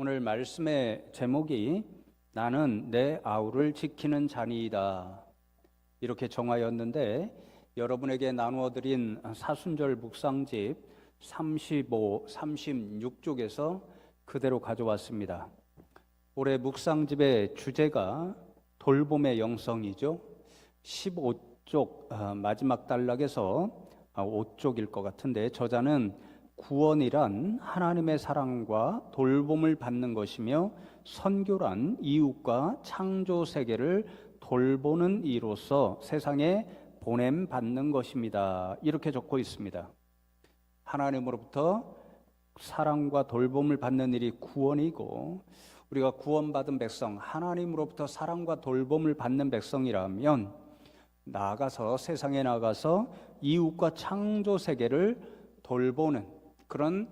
오늘 말씀의 제목이 나는 내 아우를 지키는 자니이다 이렇게 정하였는데, 여러분에게 나누어 드린 사순절 묵상집 35, 36쪽에서 그대로 가져왔습니다. 올해 묵상집의 주제가 돌봄의 영성이죠. 15쪽 마지막 단락에서 5쪽일 것 같은데, 저자는 구원이란 하나님의 사랑과 돌봄을 받는 것이며 선교란 이웃과 창조 세계를 돌보는 이로서 세상에 보냄 받는 것입니다, 이렇게 적고 있습니다. 하나님으로부터 사랑과 돌봄을 받는 일이 구원이고, 우리가 구원받은 백성, 하나님으로부터 사랑과 돌봄을 받는 백성이라면 나아가서 세상에 나가서 이웃과 창조 세계를 돌보는 그런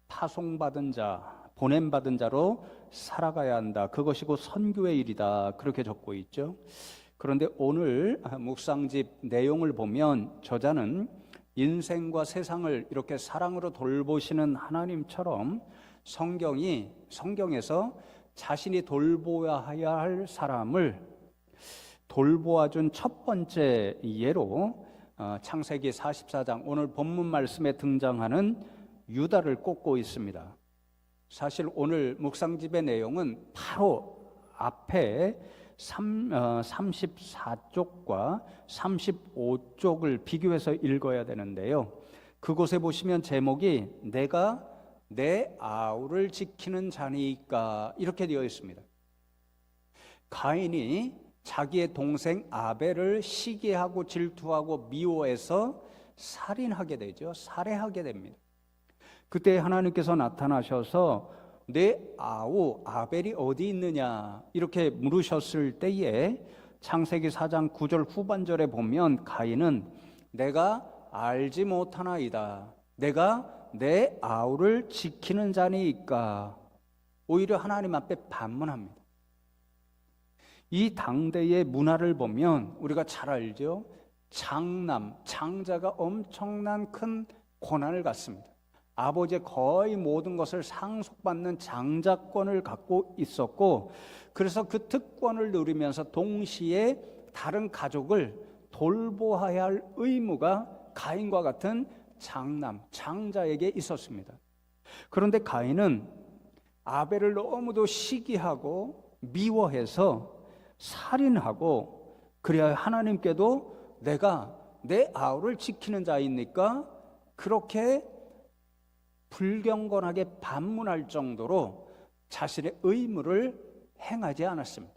파송받은 자, 보냄받은 자로 살아가야 한다. 그것이 곧 선교의 일이다, 그렇게 적고 있죠. 그런데 오늘 묵상집 내용을 보면 저자는 인생과 세상을 이렇게 사랑으로 돌보시는 하나님처럼 성경에서 자신이 돌보아야 할 사람을 돌보아준 첫 번째 예로 창세기 44장 오늘 본문 말씀에 등장하는 유다를 꼽고 있습니다. 사실 오늘 묵상집의 내용은 바로 앞에 34쪽과 35쪽을 비교해서 읽어야 되는데요, 그곳에 보시면 제목이 내가 내 아우를 지키는 자니까 이렇게 되어 있습니다. 가인이 자기의 동생 아벨을 시기하고 질투하고 미워해서 살인하게 되죠. 살해하게 됩니다. 그때 하나님께서 나타나셔서 내 아우 아벨이 어디 있느냐 이렇게 물으셨을 때에 창세기 4장 9절 후반절에 보면 가인은 내가 알지 못하나이다, 내가 내 아우를 지키는 자니까, 오히려 하나님 앞에 반문합니다. 이 당대의 문화를 보면 우리가 잘 알죠. 장자가 엄청난 큰 권한을 갖습니다. 아버지의 거의 모든 것을 상속받는 장자권을 갖고 있었고, 그래서 그 특권을 누리면서 동시에 다른 가족을 돌보아야 할 의무가 가인과 같은 장자에게 있었습니다. 그런데 가인은 아벨을 너무도 시기하고 미워해서 살인하고, 그래야 하나님께도 내가 내 아우를 지키는 자이니까 그렇게 불경건하게 반문할 정도로 자신의 의무를 행하지 않았습니다.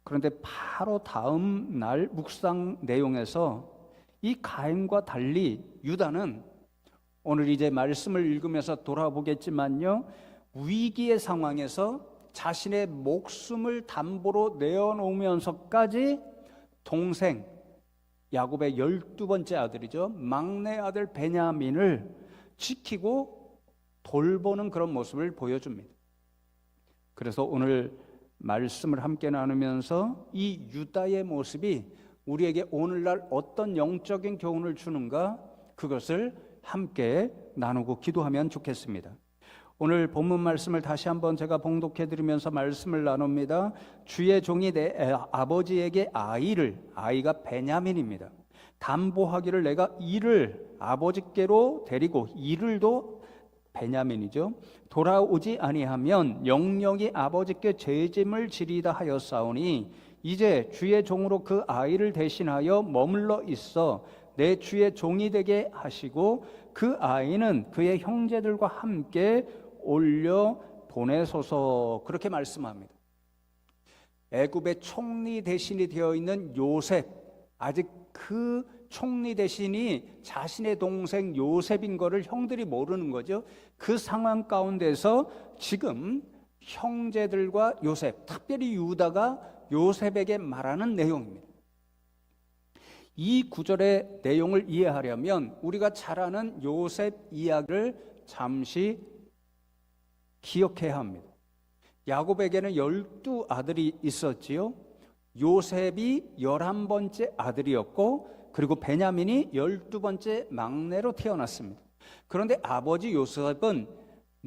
그런데 바로 다음 날 묵상 내용에서 이 가인과 달리 유다는, 오늘 이제 말씀을 읽으면서 돌아보겠지만요, 위기의 상황에서 자신의 목숨을 담보로 내어놓으면서까지 동생 야곱의 12번째 아들이죠, 막내 아들 베냐민을 지키고 돌보는 그런 모습을 보여줍니다. 그래서 오늘 말씀을 함께 나누면서 이 유다의 모습이 우리에게 오늘날 어떤 영적인 교훈을 주는가, 그것을 함께 나누고 기도하면 좋겠습니다. 오늘 본문 말씀을 다시 한번 제가 봉독해 드리면서 말씀을 나눕니다. 주의 종이 내 아버지에게 아이가 베냐민입니다. 담보하기를 내가 이를 아버지께로 데리고, 이를도 베냐민이죠, 돌아오지 아니하면 영영이 아버지께 죄짐을 지리다 하였사오니 이제 주의 종으로 그 아이를 대신하여 머물러 있어 내 주의 종이 되게 하시고 그 아이는 그의 형제들과 함께 올려 보내소서, 그렇게 말씀합니다. 애굽의 총리 대신이 되어 있는 요셉, 아직 그 총리 대신이 자신의 동생 요셉인 것을 형들이 모르는 거죠. 그 상황 가운데서 지금 형제들과 요셉, 특별히 유다가 요셉에게 말하는 내용입니다. 이 구절의 내용을 이해하려면 우리가 잘 아는 요셉 이야기를 잠시 기억해야 합니다. 야곱에게는 12아들이 있었지요. 요셉이 11번째 아들이었고, 그리고 베냐민이 12번째 막내로 태어났습니다. 그런데 아버지 요셉은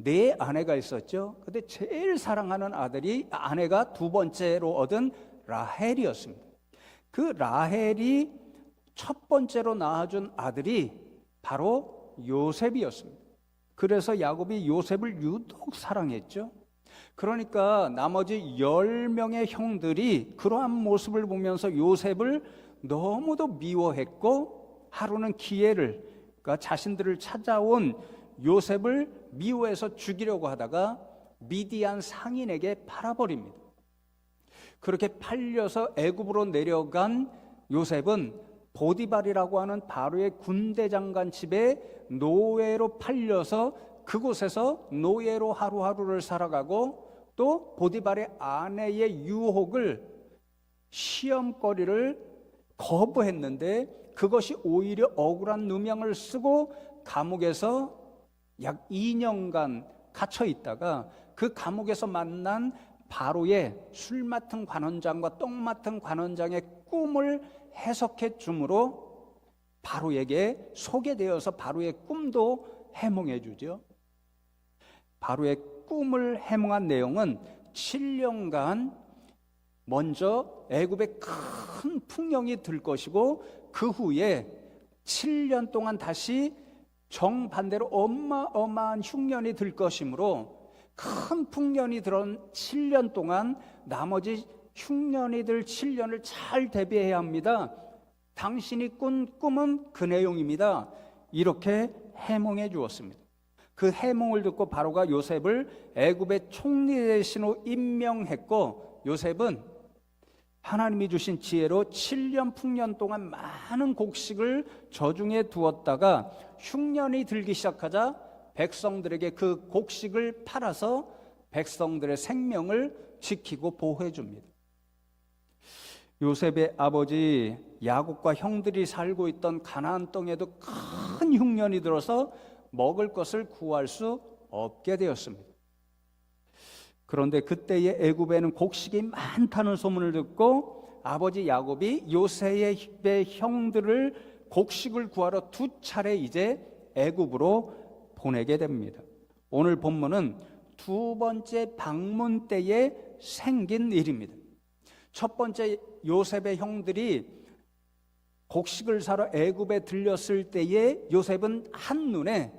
네 아내가 있었죠. 근데 제일 사랑하는 아내가 두 번째로 얻은 라헬이었습니다. 그 라헬이 첫 번째로 낳아준 아들이 바로 요셉이었습니다. 그래서 야곱이 요셉을 유독 사랑했죠. 그러니까 나머지 10명의 형들이 그러한 모습을 보면서 요셉을 너무도 미워했고, 하루는 기회를, 그러니까 자신들을 찾아온 요셉을 미워해서 죽이려고 하다가 미디안 상인에게 팔아버립니다. 그렇게 팔려서 애굽으로 내려간 요셉은 보디발이라고 하는 바로의 군대 장관 집에 노예로 팔려서 그곳에서 노예로 하루하루를 살아가고, 또 보디발의 아내의 유혹을, 시험거리를 거부했는데 그것이 오히려 억울한 누명을 쓰고 감옥에서 약 2년간 갇혀 있다가 그 감옥에서 만난 바로의 술 맡은 관원장과 똥 맡은 관원장의 꿈을 해석해 주므로 바로에게 소개되어서 바로의 꿈도 해몽해 주죠. 바로의 꿈을 해몽한 내용은 7년간 먼저 애굽에 큰 풍령이 들 것이고, 그 후에 7년 동안 다시 정반대로 어마어마한 흉년이 들 것이므로, 큰 풍년이 들은 7년 동안 나머지 흉년이 들 7년을 잘 대비해야 합니다. 당신이 꾼 꿈은 그 내용입니다. 이렇게 해몽해 주었습니다. 그 해몽을 듣고 바로가 요셉을 애굽의 총리 대신으로 임명했고, 요셉은 하나님이 주신 지혜로 7년 풍년 동안 많은 곡식을 저중에 두었다가 흉년이 들기 시작하자 백성들에게 그 곡식을 팔아서 백성들의 생명을 지키고 보호해 줍니다. 요셉의 아버지 야곱과 형들이 살고 있던 가나안 땅에도 큰 흉년이 들어서 먹을 것을 구할 수 없게 되었습니다. 그런데 그때의 애굽에는 곡식이 많다는 소문을 듣고 아버지 야곱이 요셉의 형들을 곡식을 구하러 2차례 이제 애굽으로 보내게 됩니다. 오늘 본문은 두 번째 방문 때에 생긴 일입니다. 첫 번째, 요셉의 형들이 곡식을 사러 애굽에 들렸을 때에 요셉은 한눈에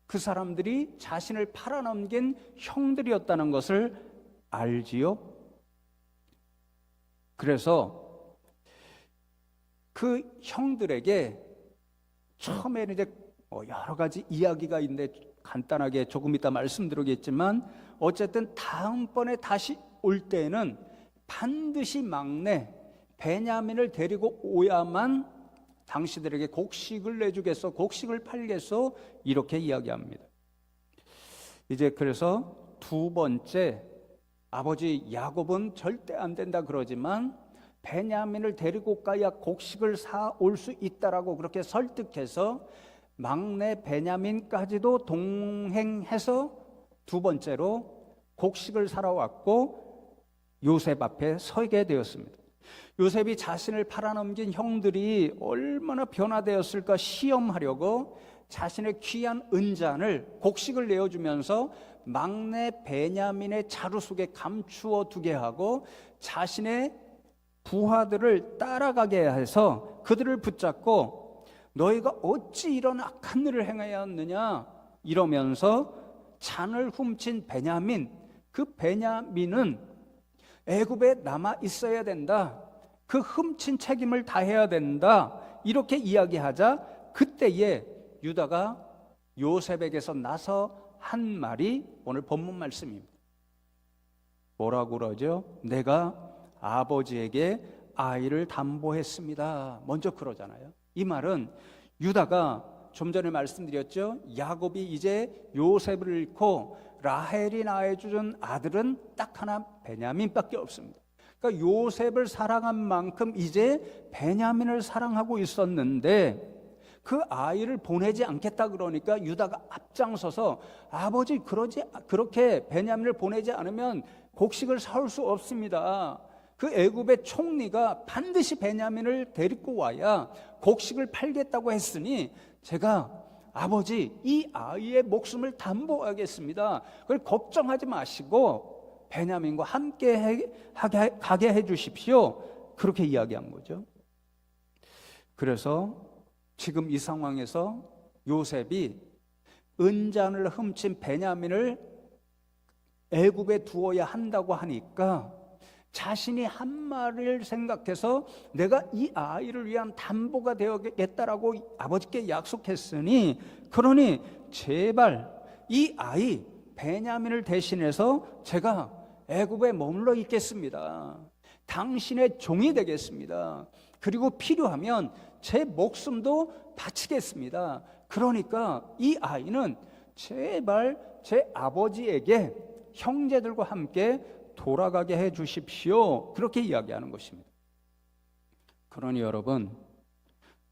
그 사람들이 자신을 팔아넘긴 형들이었다는 것을 알지요. 그래서 그 형들에게 처음에는 이제 여러 가지 이야기가 있는데 간단하게 조금 이따 말씀드리겠지만, 어쨌든 다음번에 다시 올 때에는 반드시 막내 베냐민을 데리고 오야만 당신들에게 곡식을 내주겠소, 곡식을 팔겠소, 이렇게 이야기합니다. 이제 그래서 두 번째, 아버지 야곱은 절대 안 된다 그러지만 베냐민을 데리고 가야 곡식을 사 올 수 있다라고 그렇게 설득해서 막내 베냐민까지도 동행해서 두 번째로 곡식을 사러 왔고 요셉 앞에 서게 되었습니다. 요셉이 자신을 팔아넘긴 형들이 얼마나 변화되었을까 시험하려고 자신의 귀한 은잔을, 곡식을 내어주면서 막내 베냐민의 자루 속에 감추어 두게 하고 자신의 부하들을 따라가게 해서 그들을 붙잡고 너희가 어찌 이런 악한 일을 행하였느냐 이러면서 잔을 훔친 베냐민, 그 베냐민은 애굽에 남아 있어야 된다, 그 훔친 책임을 다해야 된다, 이렇게 이야기하자 그때에 유다가 요셉에게서 나서 한 말이 오늘 본문 말씀입니다. 뭐라고 그러죠? 내가 아버지에게 아이를 담보했습니다. 먼저 그러잖아요. 이 말은 유다가 좀 전에 말씀드렸죠. 야곱이 이제 요셉을 잃고 라헬이 낳아준 아들은 딱 하나 베냐민밖에 없습니다. 그러니까 요셉을 사랑한 만큼 이제 베냐민을 사랑하고 있었는데 그 아이를 보내지 않겠다 그러니까 유다가 앞장서서 아버지 그렇게 베냐민을 보내지 않으면 곡식을 사올 수 없습니다. 그 애굽의 총리가 반드시 베냐민을 데리고 와야 곡식을 팔겠다고 했으니 제가 아버지, 이 아이의 목숨을 담보하겠습니다. 그걸 걱정하지 마시고 베냐민과 함께 가게 해 주십시오. 그렇게 이야기한 거죠. 그래서 지금 이 상황에서 요셉이 은잔을 훔친 베냐민을 애굽에 두어야 한다고 하니까 자신이 한 말을 생각해서 내가 이 아이를 위한 담보가 되어야겠다라고 아버지께 약속했으니, 그러니 제발 이 아이 베냐민을 대신해서 제가 애굽에 머물러 있겠습니다. 당신의 종이 되겠습니다. 그리고 필요하면 제 목숨도 바치겠습니다. 그러니까 이 아이는 제발 제 아버지에게 형제들과 함께 돌아가게 해 주십시오. 그렇게 이야기하는 것입니다. 그러니 여러분,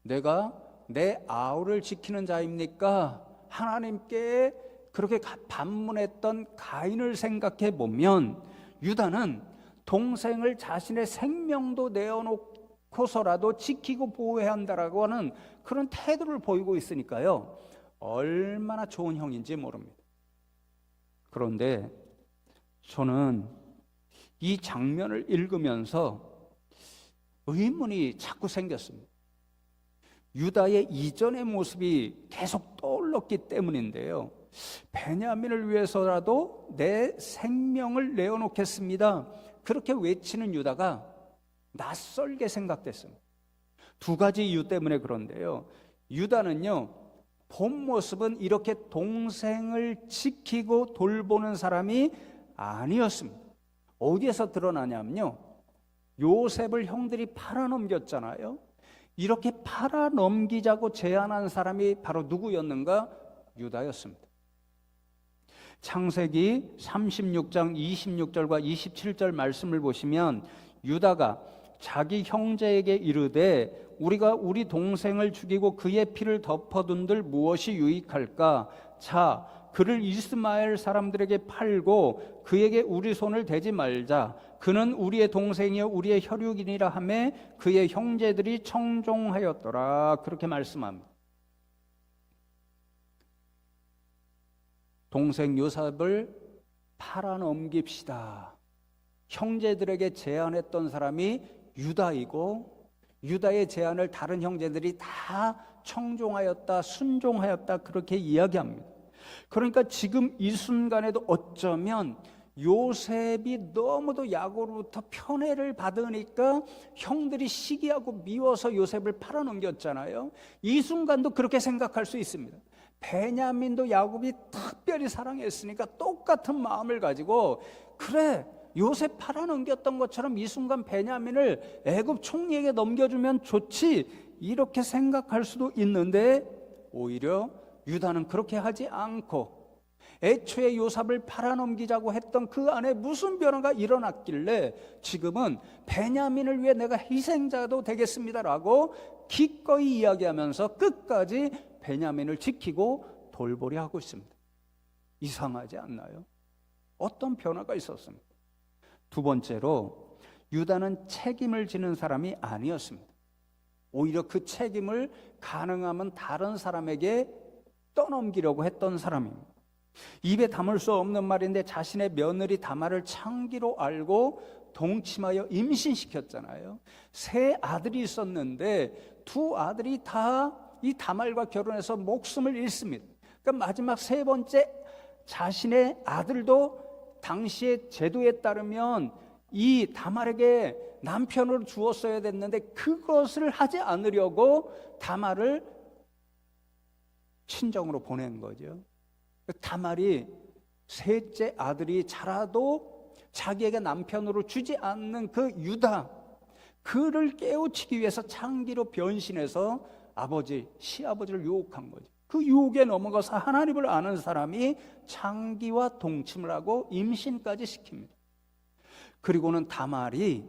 내가 내 아우를 지키는 자입니까? 하나님께 그렇게 반문했던 가인을 생각해 보면 유다는 동생을 자신의 생명도 내어놓고서라도 지키고 보호해야 한다라고 하는 그런 태도를 보이고 있으니까요, 얼마나 좋은 형인지 모릅니다. 그런데 저는 이 장면을 읽으면서 의문이 자꾸 생겼습니다. 유다의 이전의 모습이 계속 떠올랐기 때문인데요, 베냐민을 위해서라도 내 생명을 내어놓겠습니다, 그렇게 외치는 유다가 낯설게 생각됐습니다. 두 가지 이유 때문에 그런데요, 유다는요, 본 모습은 이렇게 동생을 지키고 돌보는 사람이 아니었습니다. 어디에서 드러나냐면요, 요셉을 형들이 팔아넘겼잖아요. 이렇게 팔아넘기자고 제안한 사람이 바로 누구였는가? 유다였습니다. 창세기 36장 26절과 27절 말씀을 보시면 유다가 자기 형제에게 이르되 우리가 우리 동생을 죽이고 그의 피를 덮어둔들 무엇이 유익할까? 자, 그를 이스마엘 사람들에게 팔고 그에게 우리 손을 대지 말자. 그는 우리의 동생이요 우리의 혈육이니라 하매 그의 형제들이 청종하였더라. 그렇게 말씀합니다. 동생 요셉을 팔아넘깁시다. 형제들에게 제안했던 사람이 유다이고, 유다의 제안을 다른 형제들이 다 청종하였다, 순종하였다, 그렇게 이야기합니다. 그러니까 지금 이 순간에도 어쩌면 요셉이 너무도 야곱으로부터 편애를 받으니까 형들이 시기하고 미워서 요셉을 팔아넘겼잖아요. 이 순간도 그렇게 생각할 수 있습니다. 베냐민도 야곱이 특별히 사랑했으니까 똑같은 마음을 가지고, 그래, 요셉 팔아넘겼던 것처럼 이 순간 베냐민을 애굽 총리에게 넘겨주면 좋지, 이렇게 생각할 수도 있는데, 오히려 유다는 그렇게 하지 않고 애초에 요셉을 팔아넘기자고 했던 그 안에 무슨 변화가 일어났길래 지금은 베냐민을 위해 내가 희생자도 되겠습니다라고 기꺼이 이야기하면서 끝까지 베냐민을 지키고 돌보려 하고 있습니다. 이상하지 않나요? 어떤 변화가 있었습니까? 두 번째로, 유다는 책임을 지는 사람이 아니었습니다. 오히려 그 책임을 가능하면 다른 사람에게 떠넘기려고 했던 사람입니다. 입에 담을 수 없는 말인데 자신의 며느리 다말을 창기로 알고 동침하여 임신시켰잖아요. 세 아들이 있었는데 두 아들이 다 이 다말과 결혼해서 목숨을 잃습니다. 그러니까 마지막 세 번째 자신의 아들도 당시의 제도에 따르면 이 다말에게 남편으로 주었어야 됐는데 그것을 하지 않으려고 다말을 친정으로 보낸 거죠. 다말이 셋째 아들이 자라도 자기에게 남편으로 주지 않는 그 유다, 그를 깨우치기 위해서 창기로 변신해서 시아버지를 유혹한 거죠. 그 유혹에 넘어가서 하나님을 아는 사람이 창기와 동침을 하고 임신까지 시킵니다. 그리고는 다말이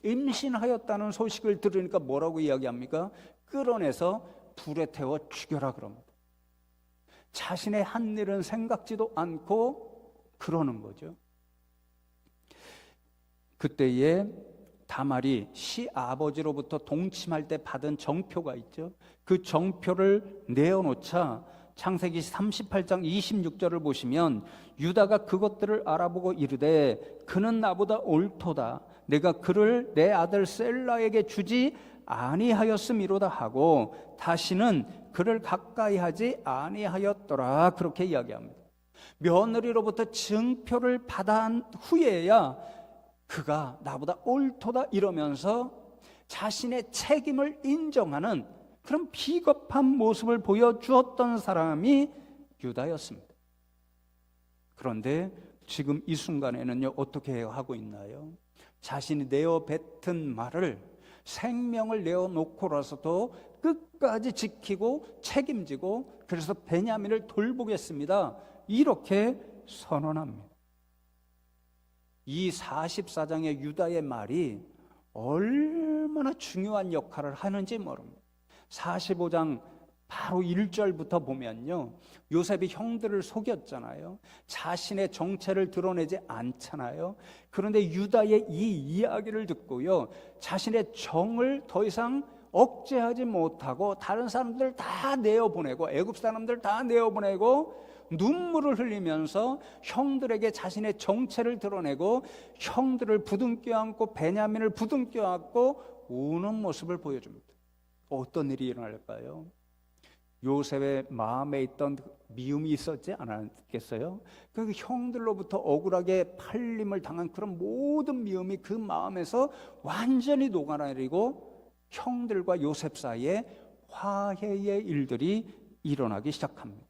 임신하였다는 소식을 들으니까 뭐라고 이야기합니까? 끌어내서 불에 태워 죽여라 그럽니다. 자신의 한 일은 생각지도 않고 그러는 거죠. 그때에 다말이 시아버지로부터 동침할 때 받은 정표가 있죠. 그 정표를 내어놓자 창세기 38장 26절을 보시면 유다가 그것들을 알아보고 이르되 그는 나보다 옳도다. 내가 그를 내 아들 셀라에게 주지 아니하였음이로다 하고 다시는 그를 가까이 하지 아니하였더라. 그렇게 이야기합니다. 며느리로부터 증표를 받은 후에야 그가 나보다 옳도다 이러면서 자신의 책임을 인정하는 그런 비겁한 모습을 보여주었던 사람이 유다였습니다. 그런데 지금 이 순간에는요, 어떻게 하고 있나요? 자신이 내어 뱉은 말을, 생명을 내어놓고라서도 끝까지 지키고 책임지고, 그래서 베냐민을 돌보겠습니다, 이렇게 선언합니다. 이 44장의 유다의 말이 얼마나 중요한 역할을 하는지 모릅니다. 45장 바로 1절부터 보면요, 요셉이 형들을 속였잖아요. 자신의 정체를 드러내지 않잖아요. 그런데 유다의 이 이야기를 듣고요, 자신의 정을 더 이상 억제하지 못하고 다른 사람들 다 내어보내고, 애굽 사람들 다 내어보내고 눈물을 흘리면서 형들에게 자신의 정체를 드러내고 형들을 부둥켜 안고 베냐민을 부둥켜 안고 우는 모습을 보여줍니다. 어떤 일이 일어날까요? 요셉의 마음에 있던 미움이 있었지 않았겠어요? 그 형들로부터 억울하게 팔림을 당한 그런 모든 미움이 그 마음에서 완전히 녹아내리고 형들과 요셉 사이에 화해의 일들이 일어나기 시작합니다.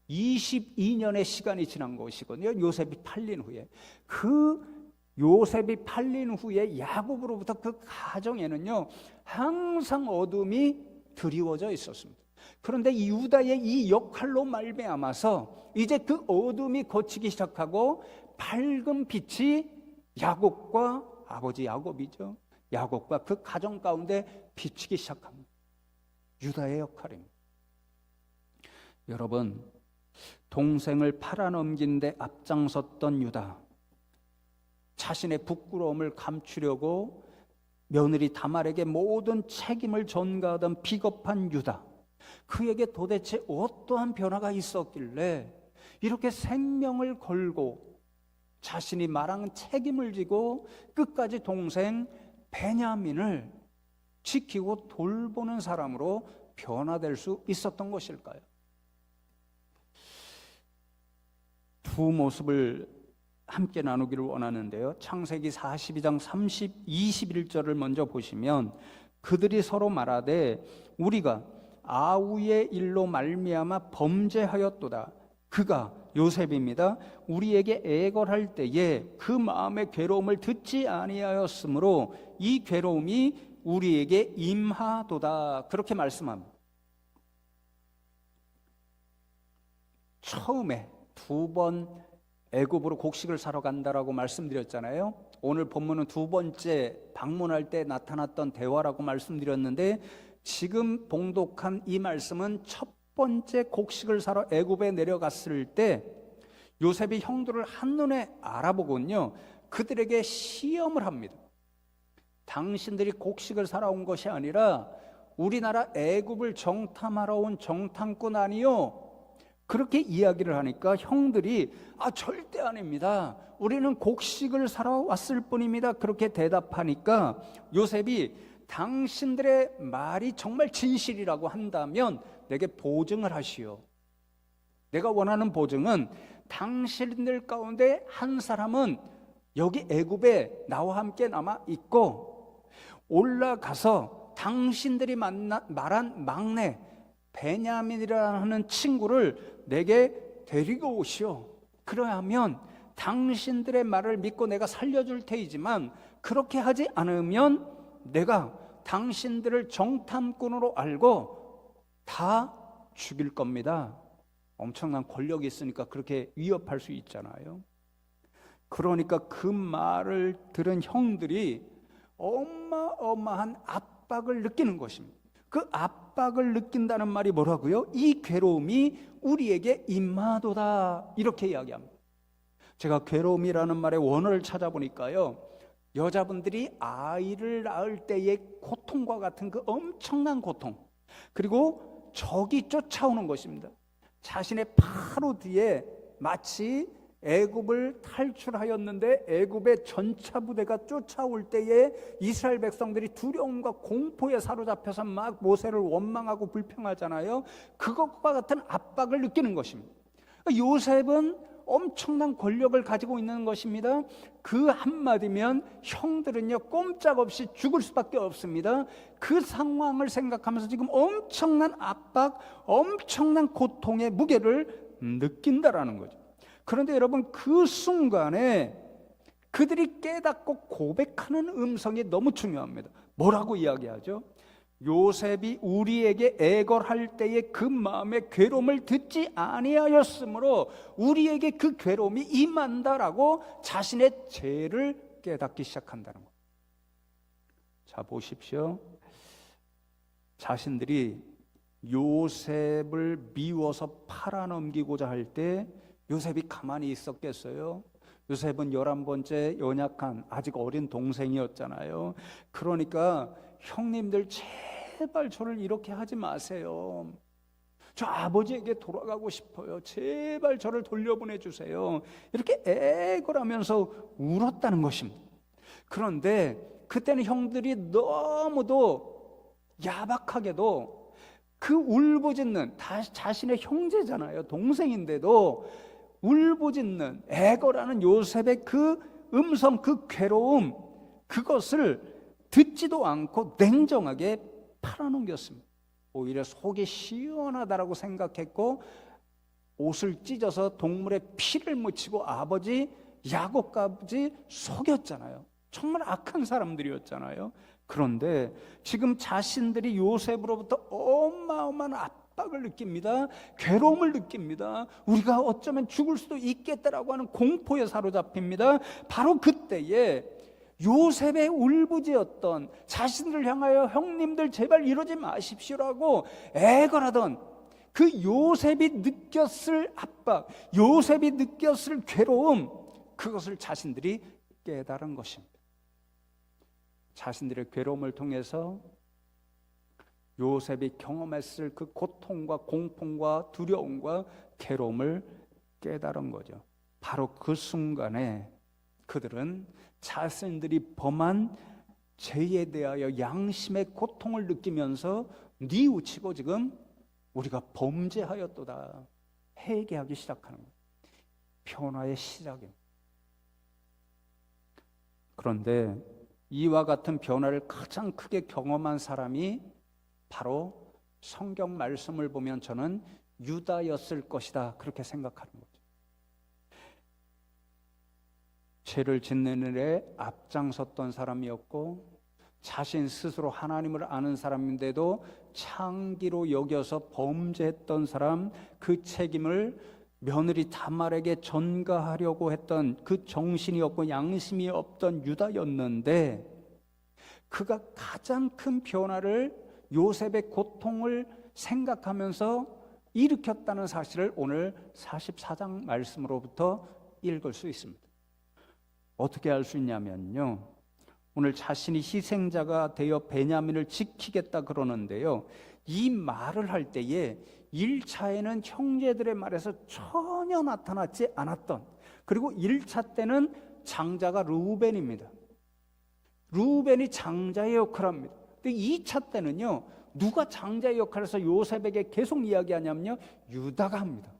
22년의 시간이 지난 것이거든요. 요셉이 팔린 후에. 그 요셉이 팔린 후에 야곱으로부터 그 가정에는요, 항상 어둠이 드리워져 있었습니다. 그런데 이 유다의 이 역할로 말미암아서 이제 그 어둠이 걷히기 시작하고 밝은 빛이 야곱과, 아버지 야곱이죠, 야곱과 그 가정 가운데 비치기 시작합니다. 유다의 역할입니다. 여러분, 동생을 팔아넘긴 데 앞장섰던 유다, 자신의 부끄러움을 감추려고 며느리 다말에게 모든 책임을 전가하던 비겁한 유다, 그에게 도대체 어떠한 변화가 있었길래 이렇게 생명을 걸고 자신이 말한 책임을 지고 끝까지 동생 베냐민을 지키고 돌보는 사람으로 변화될 수 있었던 것일까요? 두 모습을 함께 나누기를 원하는데요, 창세기 42장 21절을 먼저 보시면 그들이 서로 말하되 우리가 아우의 일로 말미암아 범죄하였도다. 그가, 요셉입니다, 우리에게 애걸할 때에 그 마음의 괴로움을 듣지 아니하였으므로 이 괴로움이 우리에게 임하도다. 그렇게 말씀합니다. 처음에 두 번 애굽으로 곡식을 사러 간다라고 말씀드렸잖아요. 오늘 본문은 두 번째 방문할 때 나타났던 대화라고 말씀드렸는데, 지금 봉독한 이 말씀은 첫 번째 곡식을 사러 애굽에 내려갔을 때 요셉이 형들을 한눈에 알아보군요, 그들에게 시험을 합니다. 당신들이 곡식을 사러 온 것이 아니라 우리나라 애굽을 정탐하러 온 정탐꾼 아니요? 그렇게 이야기를 하니까 형들이 절대 아닙니다, 우리는 곡식을 사러 왔을 뿐입니다, 그렇게 대답하니까 요셉이 당신들의 말이 정말 진실이라고 한다면 내게 보증을 하시오. 내가 원하는 보증은 당신들 가운데 한 사람은 여기 애굽에 나와 함께 남아 있고 올라가서 당신들이 말한 막내 베냐민이라는 친구를 내게 데리고 오시오. 그러하면 당신들의 말을 믿고 내가 살려줄 테이지만 그렇게 하지 않으면 내가 당신들을 정탐꾼으로 알고 다 죽일 겁니다. 엄청난 권력이 있으니까 그렇게 위협할 수 있잖아요. 그러니까 그 말을 들은 형들이 어마어마한 압박을 느끼는 것입니다. 그 압박을 느낀다는 말이 뭐라고요? 이 괴로움이 우리에게 임하도다, 이렇게 이야기합니다. 제가 괴로움이라는 말의 원어를 찾아보니까요, 여자분들이 아이를 낳을 때의 고통과 같은 그 엄청난 고통, 그리고 적이 쫓아오는 것입니다. 자신의 바로 뒤에 마치 애굽을 탈출하였는데 애굽의 전차 부대가 쫓아올 때에 이스라엘 백성들이 두려움과 공포에 사로잡혀서 막 모세를 원망하고 불평하잖아요. 그것과 같은 압박을 느끼는 것입니다. 요셉은 엄청난 권력을 가지고 있는 것입니다. 그 한마디면 형들은요 꼼짝없이 죽을 수밖에 없습니다. 그 상황을 생각하면서 지금 엄청난 압박, 엄청난 고통의 무게를 느낀다라는 거죠. 그런데 여러분, 그 순간에 그들이 깨닫고 고백하는 음성이 너무 중요합니다. 뭐라고 이야기하죠? 요셉이 우리에게 애걸할 때에 그 마음의 괴로움을 듣지 아니하였으므로 우리에게 그 괴로움이 임한다라고 자신의 죄를 깨닫기 시작한다는 거예요. 자, 보십시오. 자신들이 요셉을 미워서 팔아넘기고자 할 때 요셉이 가만히 있었겠어요? 요셉은 11번째 연약한 아직 어린 동생이었잖아요. 그러니까 형님들 제발 저를 이렇게 하지 마세요. 저 아버지에게 돌아가고 싶어요. 제발 저를 돌려보내주세요. 이렇게 애걸하면서 울었다는 것입니다. 그런데 그때는 형들이 너무도 야박하게도 그 울부짖는, 자신의 형제잖아요. 동생인데도 울부짖는 애걸하는 요셉의 그 음성, 그 괴로움, 그것을 듣지도 않고 냉정하게 팔아넘겼습니다. 오히려 속이 시원하다라고 생각했고 옷을 찢어서 동물의 피를 묻히고 아버지 야곱까지 속였잖아요. 정말 악한 사람들이었잖아요. 그런데 지금 자신들이 요셉으로부터 어마어마한 압박을 느낍니다. 괴로움을 느낍니다. 우리가 어쩌면 죽을 수도 있겠다라고 하는 공포에 사로잡힙니다. 바로 그때에 요셉의 울부짖었던, 자신을 향하여 형님들 제발 이러지 마십시오라고 애걸하던 그 요셉이 느꼈을 압박, 요셉이 느꼈을 괴로움, 그것을 자신들이 깨달은 것입니다. 자신들의 괴로움을 통해서 요셉이 경험했을 그 고통과 공포와 두려움과 괴로움을 깨달은 거죠. 바로 그 순간에 그들은 자신들이 범한 죄에 대하여 양심의 고통을 느끼면서 뉘우치고 지금 우리가 범죄하였도다 회개하기 시작하는 거예요. 변화의 시작입니다. 그런데 이와 같은 변화를 가장 크게 경험한 사람이 바로 성경 말씀을 보면 저는 유다였을 것이다 그렇게 생각하는 거죠. 죄를 짓는 일에 앞장섰던 사람이었고 자신 스스로 하나님을 아는 사람인데도 창기로 여겨서 범죄했던 사람, 그 책임을 며느리 다말에게 전가하려고 했던 그 정신이 없고 양심이 없던 유다였는데 그가 가장 큰 변화를 요셉의 고통을 생각하면서 일으켰다는 사실을 오늘 44장 말씀으로부터 읽을 수 있습니다. 어떻게 알 수 있냐면요, 오늘 자신이 희생자가 되어 베냐민을 지키겠다 그러는데요, 이 말을 할 때에 1차에는 형제들의 말에서 전혀 나타나지 않았던, 그리고 1차 때는 장자가 르우벤입니다. 르우벤이 장자의 역할을 합니다. 근데 2차 때는요, 누가 장자의 역할에서 요셉에게 계속 이야기하냐면요, 유다가 합니다.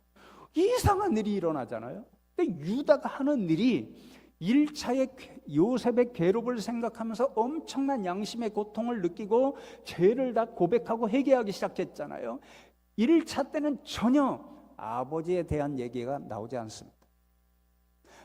이상한 일이 일어나잖아요. 근데 유다가 하는 일이 1차의 요셉의 괴롭을 생각하면서 엄청난 양심의 고통을 느끼고 죄를 다 고백하고 회개하기 시작했잖아요. 1차 때는 전혀 아버지에 대한 얘기가 나오지 않습니다.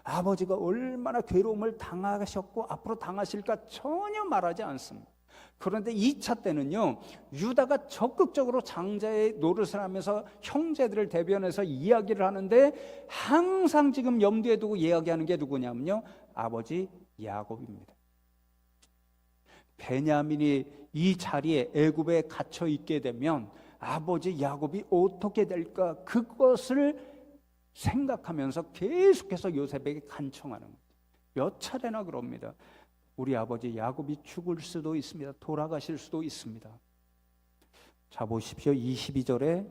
아버지가 얼마나 괴로움을 당하셨고 앞으로 당하실까 전혀 말하지 않습니다. 그런데 2차 때는요, 유다가 적극적으로 장자의 노릇을 하면서 형제들을 대변해서 이야기를 하는데 항상 지금 염두에 두고 이야기하는 게 누구냐면요, 아버지 야곱입니다. 베냐민이 이 자리에 애굽에 갇혀 있게 되면 아버지 야곱이 어떻게 될까, 그것을 생각하면서 계속해서 요셉에게 간청하는 거예요. 몇 차례나 그럽니다. 우리 아버지 야곱이 죽을 수도 있습니다. 돌아가실 수도 있습니다. 자 보십시오. 22절에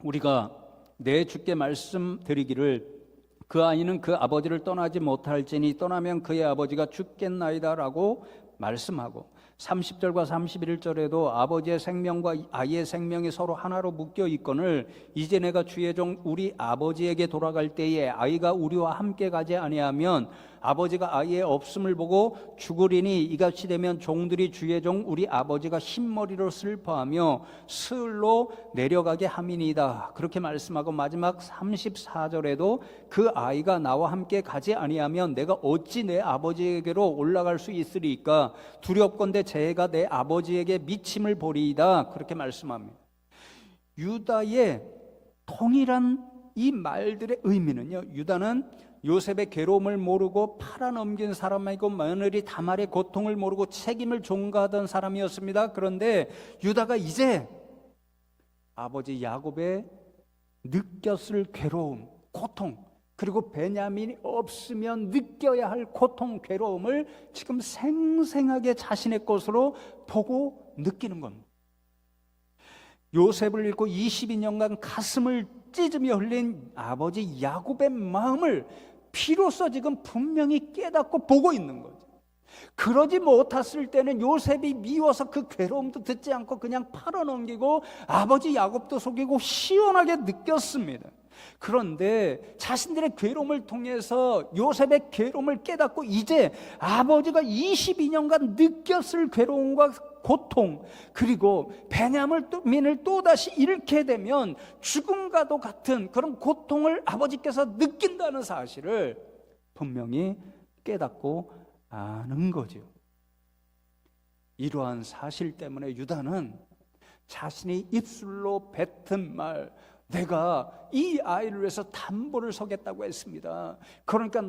우리가 내 주께 말씀드리기를 그 아이는 그 아버지를 떠나지 못할지니 떠나면 그의 아버지가 죽겠나이다 라고 말씀하고 30절과 31절에도 아버지의 생명과 아이의 생명이 서로 하나로 묶여 있거늘 이제 내가 주의 종 우리 아버지에게 돌아갈 때에 아이가 우리와 함께 가지 아니하면 아버지가 아이의 없음을 보고 죽으리니 이같이 되면 종들이 주의 종 우리 아버지가 흰머리로 슬퍼하며 스을로 내려가게 함이니이다. 그렇게 말씀하고 마지막 34절에도 그 아이가 나와 함께 가지 아니하면 내가 어찌 내 아버지에게로 올라갈 수 있으리까 두렵건대 재해가 내 아버지에게 미침을 보리이다. 그렇게 말씀합니다. 유다의 동일한 이 말들의 의미는요, 유다는 요셉의 괴로움을 모르고 팔아넘긴 사람이고 며느리 다말의 고통을 모르고 책임을 전가하던 사람이었습니다. 그런데 유다가 이제 아버지 야곱의 느꼈을 괴로움, 고통, 그리고 베냐민이 없으면 느껴야 할 고통, 괴로움을 지금 생생하게 자신의 것으로 보고 느끼는 겁니다. 요셉을 잃고 22년간 가슴을 찢으며 흘린 아버지 야곱의 마음을 비로소 지금 분명히 깨닫고 보고 있는 거죠. 그러지 못했을 때는 요셉이 미워서 그 괴로움도 듣지 않고 그냥 팔아넘기고 아버지 야곱도 속이고 시원하게 느꼈습니다. 그런데 자신들의 괴로움을 통해서 요셉의 괴로움을 깨닫고 이제 아버지가 22년간 느꼈을 괴로움과 고통, 그리고 베냐민을 또다시 잃게 되면 죽음과도 같은 그런 고통을 아버지께서 느낀다는 사실을 분명히 깨닫고 아는 거죠. 이러한 사실 때문에 유다는 자신이 입술로 뱉은 말, 내가 이 아이를 위해서 담보를 서겠다고 했습니다. 그러니까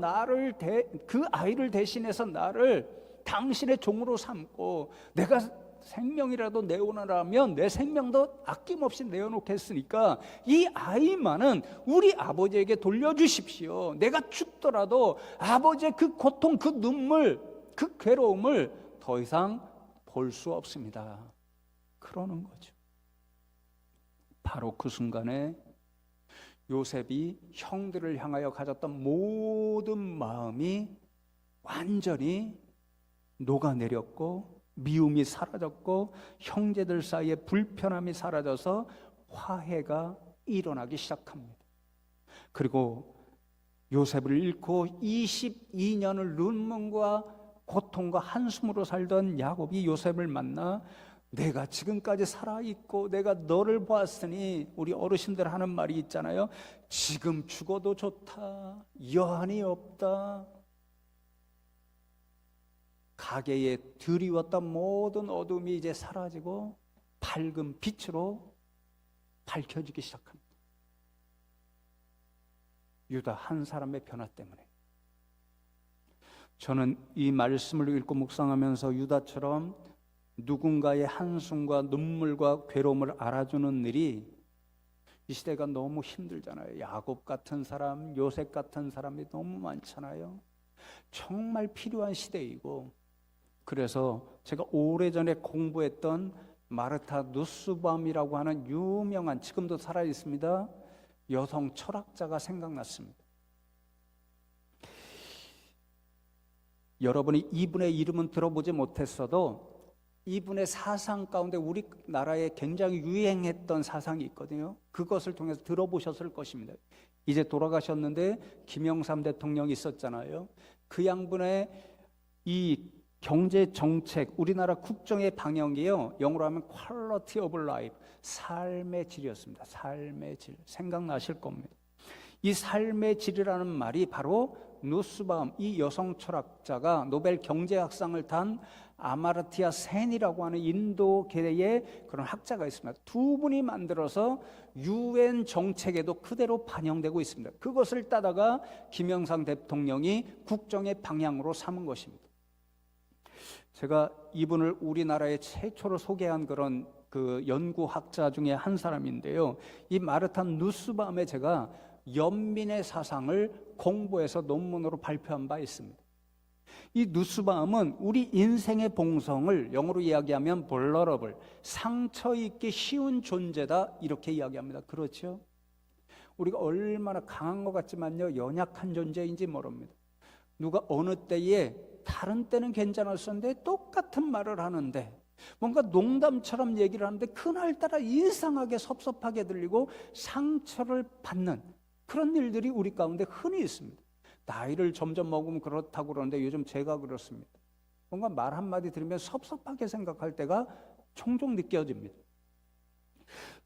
그 아이를 대신해서 나를 당신의 종으로 삼고 내가 생명이라도 내어놓으라면 내 생명도 아낌없이 내어놓겠으니까 이 아이만은 우리 아버지에게 돌려주십시오. 내가 죽더라도 아버지의 그 고통, 그 눈물, 그 괴로움을 더 이상 볼 수 없습니다. 그러는 거죠. 바로 그 순간에 요셉이 형들을 향하여 가졌던 모든 마음이 완전히 녹아내렸고 미움이 사라졌고 형제들 사이에 불편함이 사라져서 화해가 일어나기 시작합니다. 그리고 요셉을 잃고 22년을 눈물과 고통과 한숨으로 살던 야곱이 요셉을 만나 내가 지금까지 살아있고 내가 너를 보았으니 우리 어르신들 하는 말이 있잖아요. 지금 죽어도 좋다. 여한이 없다. 가게에 드리웠던 모든 어둠이 이제 사라지고 밝은 빛으로 밝혀지기 시작합니다. 유다 한 사람의 변화 때문에. 저는 이 말씀을 읽고 묵상하면서 유다처럼 누군가의 한숨과 눈물과 괴로움을 알아주는 일이 이 시대가 너무 힘들잖아요. 야곱 같은 사람, 요셉 같은 사람이 너무 많잖아요. 정말 필요한 시대이고, 그래서 제가 오래전에 공부했던 마르타 누스밤이라고 하는 유명한, 지금도 살아있습니다, 여성 철학자가 생각났습니다. 여러분이 이분의 이름은 들어보지 못했어도 이분의 사상 가운데 우리나라에 굉장히 유행했던 사상이 있거든요. 그것을 통해서 들어보셨을 것입니다. 이제 돌아가셨는데 김영삼 대통령이 있었잖아요. 그 양분의 이 경제 정책, 우리나라 국정의 방향이요, 영어로 하면 quality of life, 삶의 질이었습니다. 삶의 질, 생각나실 겁니다. 이 삶의 질이라는 말이 바로 누스밤, 이 여성 철학자가 노벨 경제학상을 탄 아마르티아 센이라고 하는 인도계의 그런 학자가 있습니다. 두 분이 만들어서 UN 정책에도 그대로 반영되고 있습니다. 그것을 따다가 김영삼 대통령이 국정의 방향으로 삼은 것입니다. 제가 이분을 우리나라에 최초로 소개한 그런 그 연구학자 중에 한 사람인데요. 이 마르타 누스밤에 제가 연민의 사상을 공부해서 논문으로 발표한 바 있습니다. 이 누스바움은 우리 인생의 봉성을 영어로 이야기하면 vulnerable, 상처 입기 쉬운 존재다 이렇게 이야기합니다. 그렇죠? 우리가 얼마나 강한 것 같지만요 연약한 존재인지 모릅니다. 누가 어느 때에 다른 때는 괜찮았었는데 똑같은 말을 하는데 뭔가 농담처럼 얘기를 하는데 그날따라 이상하게 섭섭하게 들리고 상처를 받는 그런 일들이 우리 가운데 흔히 있습니다. 나이를 점점 먹으면 그렇다고 그러는데 요즘 제가 그렇습니다. 뭔가 말 한마디 들으면 섭섭하게 생각할 때가 종종 느껴집니다.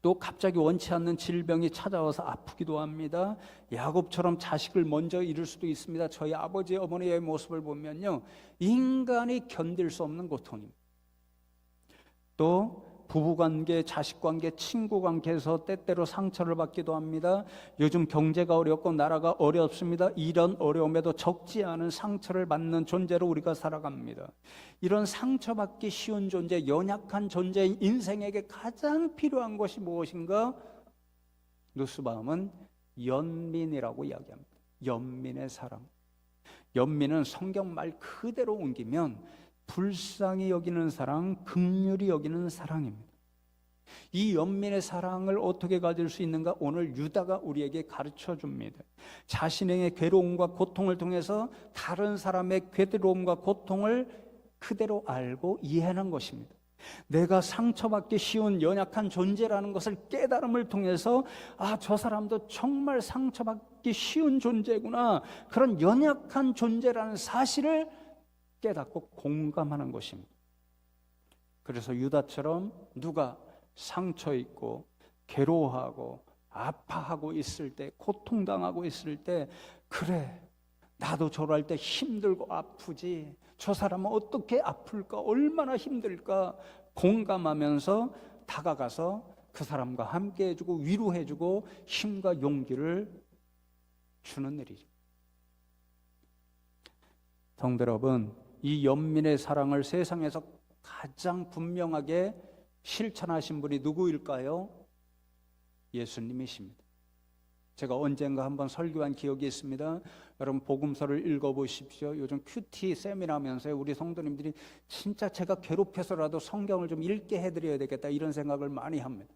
또 갑자기 원치 않는 질병이 찾아와서 아프기도 합니다. 야곱처럼 자식을 먼저 잃을 수도 있습니다. 저희 아버지 어머니의 모습을 보면요 인간이 견딜 수 없는 고통입니다. 또 부부관계, 자식관계, 친구관계에서 때때로 상처를 받기도 합니다. 요즘 경제가 어렵고 나라가 어렵습니다. 이런 어려움에도 적지 않은 상처를 받는 존재로 우리가 살아갑니다. 이런 상처받기 쉬운 존재, 연약한 존재인 인생에게 가장 필요한 것이 무엇인가? 누스바움은 연민이라고 이야기합니다. 연민의 사랑. 연민은 성경 말 그대로 옮기면 불쌍히 여기는 사랑, 긍휼히 여기는 사랑입니다. 이 연민의 사랑을 어떻게 가질 수 있는가? 오늘 유다가 우리에게 가르쳐 줍니다. 자신의 괴로움과 고통을 통해서 다른 사람의 괴로움과 고통을 그대로 알고 이해하는 것입니다. 내가 상처받기 쉬운 연약한 존재라는 것을 깨달음을 통해서 저 사람도 정말 상처받기 쉬운 존재구나, 그런 연약한 존재라는 사실을 깨닫고 공감하는 것입니다. 그래서 유다처럼 누가 상처 있고 괴로워하고 아파하고 있을 때, 고통당하고 있을 때, 그래 나도 저럴 때 힘들고 아프지, 저 사람은 어떻게 아플까, 얼마나 힘들까 공감하면서 다가가서 그 사람과 함께 해주고 위로해주고 힘과 용기를 주는 일이죠. 성도 여러분, 이 연민의 사랑을 세상에서 가장 분명하게 실천하신 분이 누구일까요? 예수님이십니다. 제가 언젠가 한번 설교한 기억이 있습니다. 여러분 복음서를 읽어보십시오. 요즘 큐티 세미나하면서 우리 성도님들이 진짜 제가 괴롭혀서라도 성경을 좀 읽게 해드려야 되겠다 이런 생각을 많이 합니다.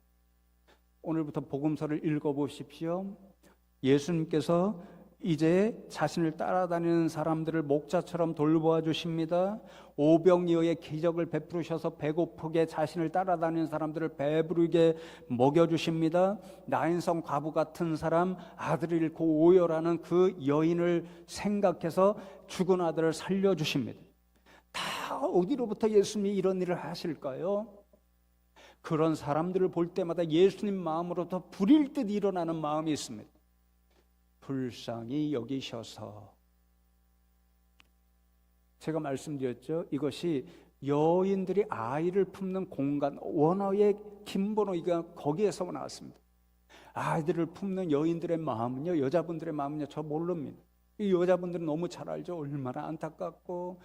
오늘부터 복음서를 읽어보십시오. 예수님께서 이제 자신을 따라다니는 사람들을 목자처럼 돌보아 주십니다. 오병이어의 기적을 베푸셔서 배고프게 자신을 따라다니는 사람들을 배부르게 먹여주십니다. 나인성 과부 같은 사람, 아들을 잃고 오열하는 그 여인을 생각해서 죽은 아들을 살려주십니다. 다 어디로부터 예수님이 이런 일을 하실까요? 그런 사람들을 볼 때마다 예수님 마음으로부터 불일 듯 일어나는 마음이 있습니다. 불쌍히 여기셔서. 제가 말씀드렸죠. 이것이 여인들이 아이를 품는 공간, 원어의 김번호가 거기에서 나왔습니다. 아이들을 품는 여인들의 마음은요, 여자분들의 마음은요, 저 모릅니다. 이 여자분들은 너무 잘 알죠. 얼마나 안타깝고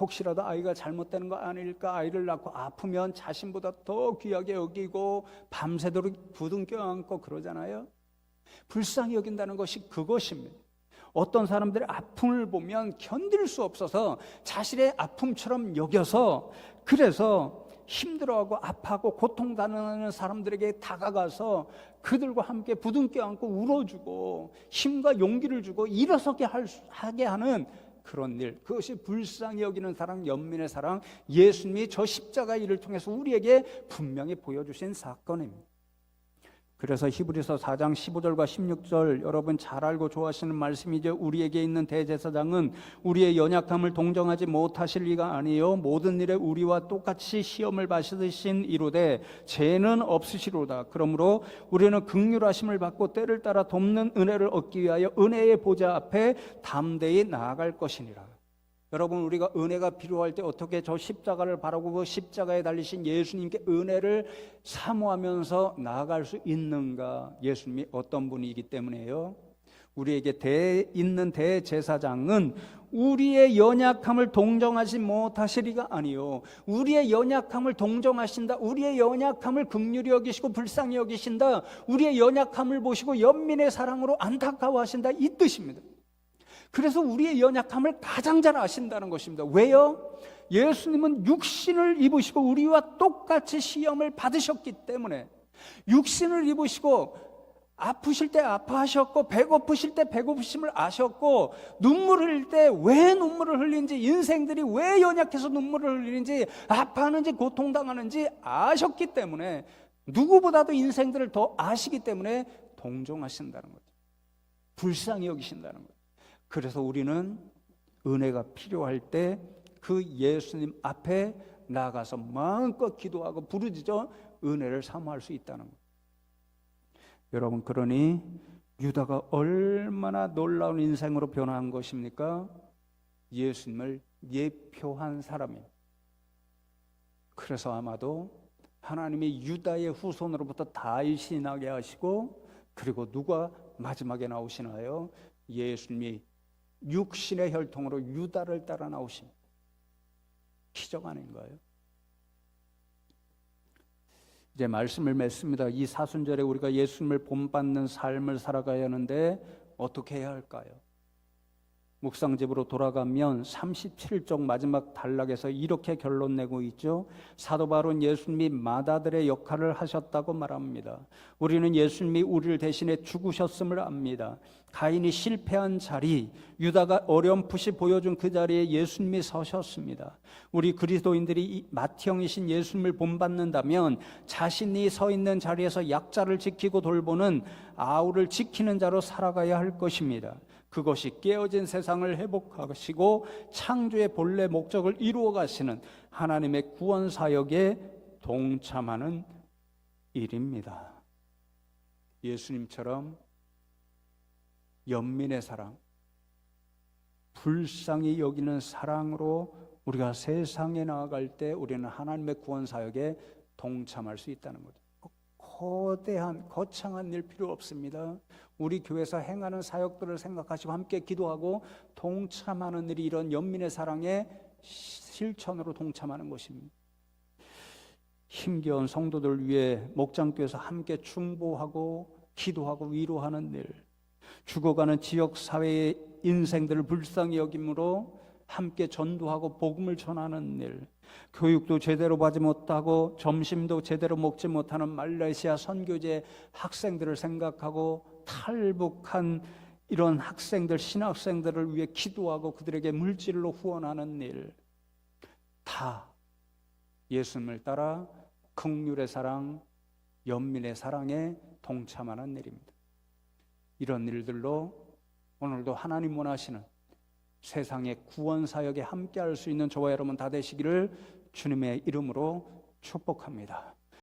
혹시라도 아이가 잘못되는 거 아닐까, 아이를 낳고 아프면 자신보다 더 귀하게 여기고 밤새도록 부둥켜 안고 그러잖아요. 불쌍히 여긴다는 것이 그것입니다. 어떤 사람들의 아픔을 보면 견딜 수 없어서 자신의 아픔처럼 여겨서, 그래서 힘들어하고 아파하고 고통당하는 사람들에게 다가가서 그들과 함께 부둥켜 안고 울어주고 힘과 용기를 주고 일어서게 하게 하는 그런 일, 그것이 불쌍히 여기는 사랑, 연민의 사랑, 예수님이 저 십자가 일을 통해서 우리에게 분명히 보여주신 사건입니다. 그래서 히브리서 4장 15절과 16절 여러분 잘 알고 좋아하시는 말씀이죠. 우리에게 있는 대제사장은 우리의 연약함을 동정하지 못하실 리가 아니요 모든 일에 우리와 똑같이 시험을 받으신 이로되 죄는 없으시로다. 그러므로 우리는 긍휼하심을 받고 때를 따라 돕는 은혜를 얻기 위하여 은혜의 보좌 앞에 담대히 나아갈 것이니라. 여러분, 우리가 은혜가 필요할 때 어떻게 저 십자가를 바라고 그 십자가에 달리신 예수님께 은혜를 사모하면서 나아갈 수 있는가? 예수님이 어떤 분이기 때문에요. 우리에게 있는 대제사장은 우리의 연약함을 동정하지 못하시리가 아니요 우리의 연약함을 동정하신다, 우리의 연약함을 긍휼히 여기시고 불쌍히 여기신다, 우리의 연약함을 보시고 연민의 사랑으로 안타까워하신다, 이 뜻입니다. 그래서 우리의 연약함을 가장 잘 아신다는 것입니다. 왜요? 예수님은 육신을 입으시고 우리와 똑같이 시험을 받으셨기 때문에, 육신을 입으시고 아프실 때 아파하셨고 배고프실 때 배고프심을 아셨고, 눈물 흘릴 때 왜 눈물을 흘리는지, 인생들이 왜 연약해서 눈물을 흘리는지, 아파하는지 고통당하는지 아셨기 때문에, 누구보다도 인생들을 더 아시기 때문에 동정하신다는 거죠. 불쌍히 여기신다는 거죠. 그래서 우리는 은혜가 필요할 때 그 예수님 앞에 나가서 마음껏 기도하고 부르짖어 은혜를 사모할 수 있다는 거예요. 여러분, 그러니 유다가 얼마나 놀라운 인생으로 변화한 것입니까? 예수님을 예표한 사람입니다. 그래서 아마도 하나님이 유다의 후손으로부터 다윗이 나게 하시고, 그리고 누가 마지막에 나오시나요? 예수님이 육신의 혈통으로 유다를 따라 나오십니다. 기적 아닌가요? 이제 말씀을 맺습니다. 이 사순절에 우리가 예수님을 본받는 삶을 살아가야 하는데 어떻게 해야 할까요? 묵상집으로 돌아가면 37쪽 마지막 단락에서 이렇게 결론 내고 있죠. 사도 바울은 예수님이 맏아들의 역할을 하셨다고 말합니다. 우리는 예수님이 우리를 대신해 죽으셨음을 압니다. 가인이 실패한 자리, 유다가 어렴풋이 보여준 그 자리에 예수님이 서셨습니다. 우리 그리스도인들이 맏형이신 예수님을 본받는다면 자신이 서 있는 자리에서 약자를 지키고 돌보는 아우를 지키는 자로 살아가야 할 것입니다. 그것이 깨어진 세상을 회복하시고 창조의 본래 목적을 이루어 가시는 하나님의 구원 사역에 동참하는 일입니다. 예수님처럼 연민의 사랑, 불쌍히 여기는 사랑으로 우리가 세상에 나아갈 때 우리는 하나님의 구원 사역에 동참할 수 있다는 거죠. 거대한 거창한 일 필요 없습니다. 우리 교회에서 행하는 사역들을 생각하시고 함께 기도하고 동참하는 일이 이런 연민의 사랑의 실천으로 동참하는 것입니다. 힘겨운 성도들 위해 목장교회에서 함께 중보하고 기도하고 위로하는 일, 죽어가는 지역사회의 인생들을 불쌍히 여김으로 함께 전도하고 복음을 전하는 일, 교육도 제대로 받지 못하고 점심도 제대로 먹지 못하는 말레이시아 선교제 학생들을 생각하고 탈북한 이런 학생들, 신학생들을 위해 기도하고 그들에게 물질로 후원하는 일, 다 예수님을 따라 긍휼의 사랑, 연민의 사랑에 동참하는 일입니다. 이런 일들로 오늘도 하나님 원하시는 세상의 구원 사역에 함께할 수 있는 저와 여러분 다 되시기를 주님의 이름으로 축복합니다.